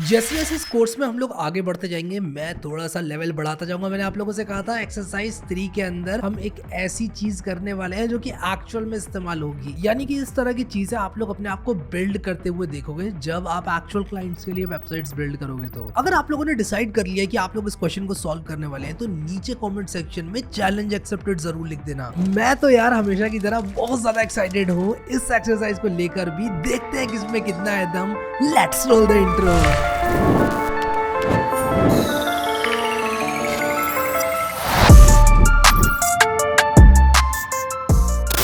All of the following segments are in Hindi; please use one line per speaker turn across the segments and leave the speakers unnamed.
जैसे जैसे इस कोर्स में हम लोग आगे बढ़ते जाएंगे, मैं थोड़ा सा लेवल बढ़ाता जाऊंगा। मैंने आप लोगों से कहा था एक्सरसाइज 3 के अंदर हम एक ऐसी चीज करने वाले हैं जो कि एक्चुअल में इस्तेमाल होगी, यानी कि इस तरह की चीजें आप लोग अपने आप को बिल्ड करते हुए देखोगे जब आप एक्चुअल क्लाइंट्स के लिए वेबसाइट्स बिल्ड करोगे। तो अगर आप लोगों ने डिसाइड कर लिया कि आप लोग इस क्वेश्चन को सॉल्व करने वाले हैं तो नीचे कॉमेंट सेक्शन में चैलेंज एक्सेप्टेड जरूर लिख देना। मैं तो यार हमेशा की तरह बहुत ज्यादा एक्साइटेड हूँ इस एक्सरसाइज को लेकर भी। देखते हैं किसमें कितना है दम। Let's roll the intro.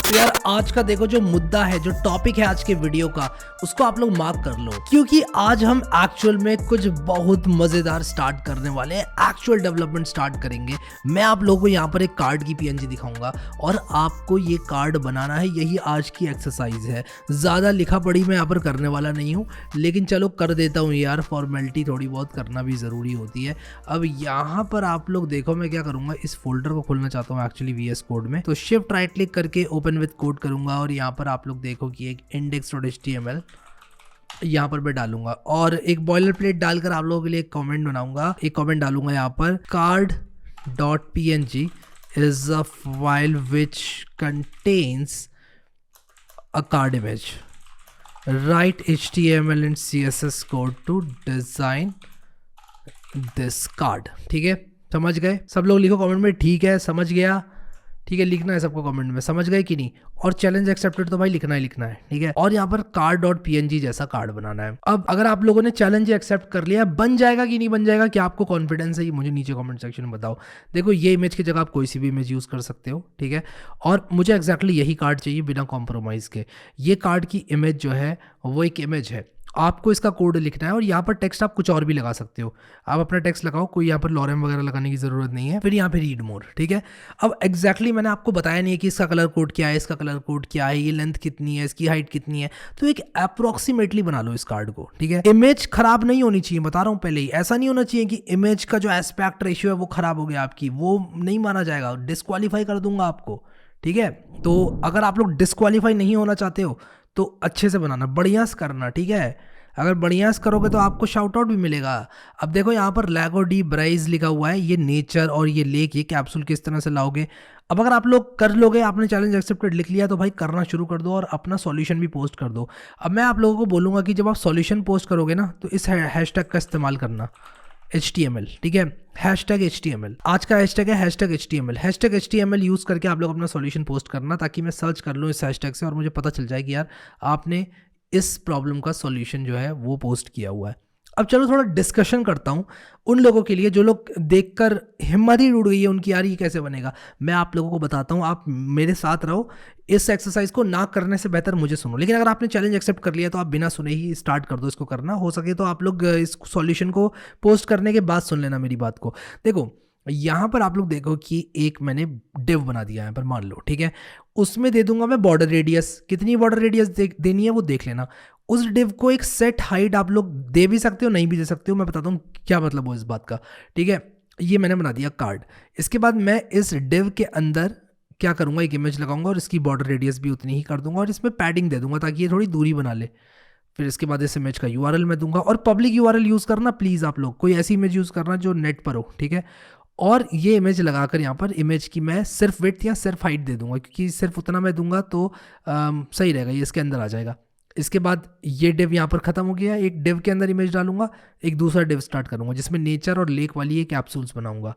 तो यार आज का देखो जो मुद्दा है, जो टॉपिक है आज के वीडियो का, उसको आप लोग मार्क कर लो, क्योंकि आज हम एक्चुअल में कुछ बहुत मजेदार स्टार्ट करने वाले हैं। एक्चुअल डेवलपमेंट स्टार्ट करेंगे। मैं आप लोगों को यहाँ पर एक कार्ड की पीएनजी दिखाऊंगा और आपको ये कार्ड बनाना है। यही आज की एक्सरसाइज है। ज्यादा लिखा पढ़ी मैं यहाँ पर करने वाला नहीं हूँ, लेकिन चलो कर देता हूँ यार, फॉर्मेलिटी थोड़ी बहुत करना भी जरूरी होती है। अब यहाँ पर आप लोग देखो, मैं क्या करूंगा, इस फोल्डर को खोलना चाहता हूँ एक्चुअली VS कोड में। तो शिफ्ट राइट क्लिक करके ओपन विद कोड करूंगा और यहाँ पर आप लोग देखो कि एक index.html यहाँ पर मैं डालूंगा और एक बॉयलर प्लेट डालकर आप लोगों के लिए एक कमेंट बनाऊंगा। एक कमेंट डालूंगा यहाँ पर, card.png is a file which contains a card image. Write HTML and CSS code to design this card। ठीक है, समझ गए सब लोग? लिखो कमेंट में ठीक है, समझ गया। ठीक है, लिखना है सबको कमेंट में, समझ गए कि नहीं। और चैलेंज एक्सेप्टेड तो भाई लिखना ही लिखना है, ठीक है। और यहाँ पर card.png जैसा कार्ड बनाना है। अब अगर आप लोगों ने चैलेंज एक्सेप्ट कर लिया, बन जाएगा कि नहीं बन जाएगा, क्या आपको कॉन्फिडेंस है, ये मुझे नीचे कमेंट सेक्शन में बताओ। देखो ये इमेज की जगह आप कोई सी भी इमेज यूज़ कर सकते हो, ठीक है। और मुझे एक्जैक्टली यही कार्ड चाहिए बिना कॉम्प्रोमाइज़ के। ये कार्ड की इमेज जो है वो एक इमेज है, आपको इसका कोड लिखना है और यहाँ पर टेक्स्ट आप कुछ और भी लगा सकते हो। आप अपना टेक्स्ट लगाओ, कोई यहाँ पर लॉरेम वगैरह लगाने की ज़रूरत नहीं है। फिर यहाँ पे रीड मोर, ठीक है। अब एग्जैक्टली मैंने आपको बताया नहीं है कि इसका कलर कोड क्या है, इसका कलर कोड क्या है, ये लेंथ कितनी है, इसकी हाइट कितनी है। तो एक अप्रोक्सीमेटली बना लो इस कार्ड को, ठीक है। इमेज खराब नहीं होनी चाहिए, बता रहा हूँ पहले ही। ऐसा नहीं होना चाहिए कि इमेज का जो एस्पेक्ट रेशियो है वो खराब हो गया आपकी, वो नहीं माना जाएगा, डिस्क्वालीफाई कर दूंगा आपको, ठीक है। तो अगर आप लोग डिस्क्वालीफाई नहीं होना चाहते हो तो अच्छे से बनाना, बढ़िया से करना, ठीक है। अगर बढ़िया से करोगे तो आपको शाउट आउट भी मिलेगा। अब देखो यहाँ पर लैगो डी ब्राइज लिखा हुआ है, ये नेचर और ये लेक, ये कैप्सूल किस तरह से लाओगे। अब अगर आप लोग कर लोगे, आपने चैलेंज एक्सेप्टेड लिख लिया, तो भाई करना शुरू कर दो और अपना सॉल्यूशन भी पोस्ट कर दो। अब मैं आप लोगों को बोलूँगा कि जब आप सॉल्यूशन पोस्ट करोगे ना, तो इस हैशटैग का इस्तेमाल करना, HTML, ठीक है। #HTML आज का हैशटैग है, #HTML। #HTML यूज़ करके आप लोग अपना सॉल्यूशन पोस्ट करना, ताकि मैं सर्च कर लूँ इस हैशटैग से और मुझे पता चल जाए कि यार आपने इस प्रॉब्लम का सॉल्यूशन जो है वो पोस्ट किया हुआ है। अब चलो थोड़ा डिस्कशन करता हूँ उन लोगों के लिए जो लोग देखकर हिम्मत ही टूट गई है उनकी, यार ये कैसे बनेगा। मैं आप लोगों को बताता हूँ, आप मेरे साथ रहो। इस एक्सरसाइज को ना करने से बेहतर मुझे सुनो। लेकिन अगर आपने चैलेंज एक्सेप्ट कर लिया तो आप बिना सुने ही स्टार्ट कर दो इसको करना। हो सके तो आप लोग इस सॉल्यूशन को पोस्ट करने के बाद सुन लेना मेरी बात को। देखो यहाँ पर आप लोग देखो कि एक मैंने डिव बना दिया यहाँ पर, मान लो, ठीक है। उसमें दे दूंगा मैं बॉर्डर रेडियस। कितनी बॉर्डर रेडियस देनी है वो देख लेना। उस डिव को एक सेट हाइट आप लोग दे भी सकते हो, नहीं भी दे सकते हो, मैं बताता हूँ क्या मतलब हो इस बात का, ठीक है। ये मैंने बना दिया कार्ड। इसके बाद मैं इस डिव के अंदर क्या करूँगा, एक इमेज लगाऊंगा और इसकी बॉर्डर रेडियस भी उतनी ही कर दूंगा और इसमें पैडिंग दे दूंगा ताकि ये थोड़ी दूरी बना ले। फिर इसके बाद इस इमेज का URL मैं दूंगा, और पब्लिक URL यूज़ करना प्लीज़। आप लोग कोई ऐसी इमेज यूज़ करना जो नेट पर हो, ठीक है। और ये इमेज लगाकर यहाँ पर इमेज की मैं सिर्फ विड्थ या सिर्फ हाइट दे दूंगा, क्योंकि सिर्फ उतना मैं दूंगा तो सही रहेगा, ये इसके अंदर आ जाएगा। इसके बाद ये डिव यहाँ पर ख़त्म हो गया। एक डिव के अंदर इमेज डालूंगा, एक दूसरा डिव स्टार्ट करूँगा जिसमें नेचर और लेक वाली ये कैप्सूल्स बनाऊंगा।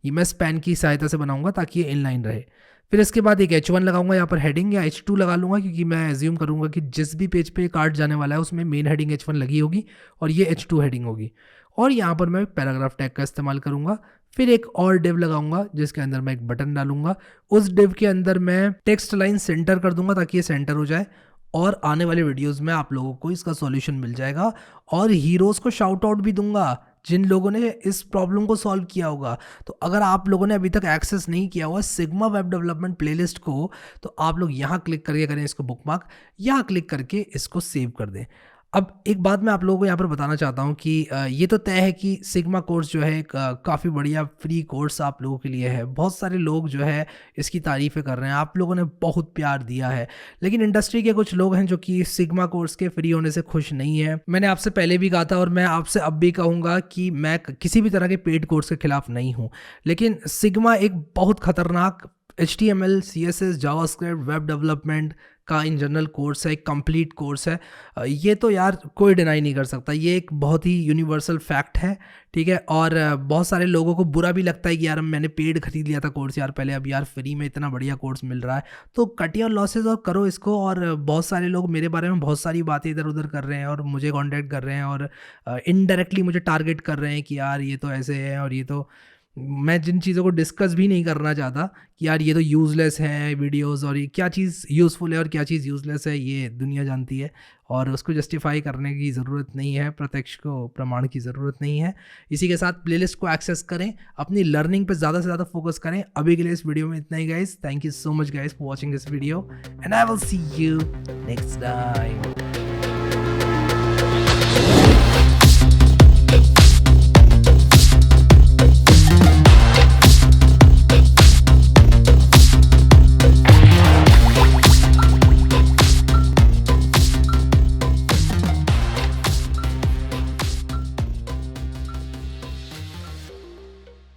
ये मैं स्पैन की सहायता से बनाऊंगा ताकि ये इनलाइन रहे। फिर इसके बाद एक H1 लगाऊंगा यहाँ पर हेडिंग, या H2 लगा लूँगा, क्योंकि मैं एज्यूम करूँगा कि जिस भी पेज पे कार्ड जाने वाला है उसमें मेन हेडिंग H1 लगी होगी और ये H2 हेडिंग होगी। और यहाँ पर मैं पैराग्राफ टैग का इस्तेमाल करूँगा। फिर एक और डिव लगाऊंगा जिसके अंदर मैं एक बटन डालूंगा। उस डिव के अंदर मैं टेक्स्ट लाइन सेंटर कर दूंगा ताकि ये सेंटर हो जाए। और आने वाले वीडियोस में आप लोगों को इसका सॉल्यूशन मिल जाएगा और हीरोज़ को शाउट आउट भी दूंगा जिन लोगों ने इस प्रॉब्लम को सॉल्व किया होगा। तो अगर आप लोगों ने अभी तक एक्सेस नहीं किया हुआ सिग्मा वेब डेवलपमेंट प्लेलिस्ट को, तो आप लोग यहाँ क्लिक करके करें इसको बुकमार्क, यहाँ क्लिक करके इसको सेव कर दें। अब एक बात मैं आप लोगों को यहाँ पर बताना चाहता हूँ कि ये तो तय है कि सिग्मा कोर्स जो है एक काफ़ी बढ़िया फ्री कोर्स आप लोगों के लिए है। बहुत सारे लोग जो है इसकी तारीफ़ें कर रहे हैं, आप लोगों ने बहुत प्यार दिया है। लेकिन इंडस्ट्री के कुछ लोग हैं जो कि सिग्मा कोर्स के फ्री होने से खुश नहीं है। मैंने आपसे पहले भी कहा था और मैं आपसे अब भी कहूँगा कि मैं किसी भी तरह के पेड कोर्स के खिलाफ नहीं हूँ, लेकिन सिग्मा एक बहुत खतरनाक HTML, CSS, JavaScript, web development का इन जनरल कोर्स है, एक कंप्लीट कोर्स है। ये तो यार कोई डिनाई नहीं कर सकता, ये एक बहुत ही यूनिवर्सल फैक्ट है, ठीक है। और बहुत सारे लोगों को बुरा भी लगता है कि यार मैंने पेड खरीद लिया था कोर्स यार पहले, अब यार फ्री में इतना बढ़िया कोर्स मिल रहा है, तो कट योर लॉसेज और करो इसको। और बहुत सारे लोग मेरे बारे में बहुत सारी बातें इधर उधर कर रहे हैं और मुझे कॉन्टैक्ट कर रहे हैं और इनडायरेक्टली मुझे टारगेट कर रहे हैं कि यार ये तो ऐसे है और ये तो, मैं जिन चीज़ों को डिस्कस भी नहीं करना चाहता कि यार ये तो यूज़लेस है वीडियोस और ये क्या चीज़ यूज़फुल है और क्या चीज़ यूज़लेस है, ये दुनिया जानती है और उसको जस्टिफाई करने की ज़रूरत नहीं है, प्रत्यक्ष को प्रमाण की ज़रूरत नहीं है। इसी के साथ प्लेलिस्ट को एक्सेस करें, अपनी लर्निंग पे ज़्यादा से ज़्यादा फोकस करें। अभी के लिए इस वीडियो में इतना ही guys, thank you so much guys for watching this video and I will see you next time.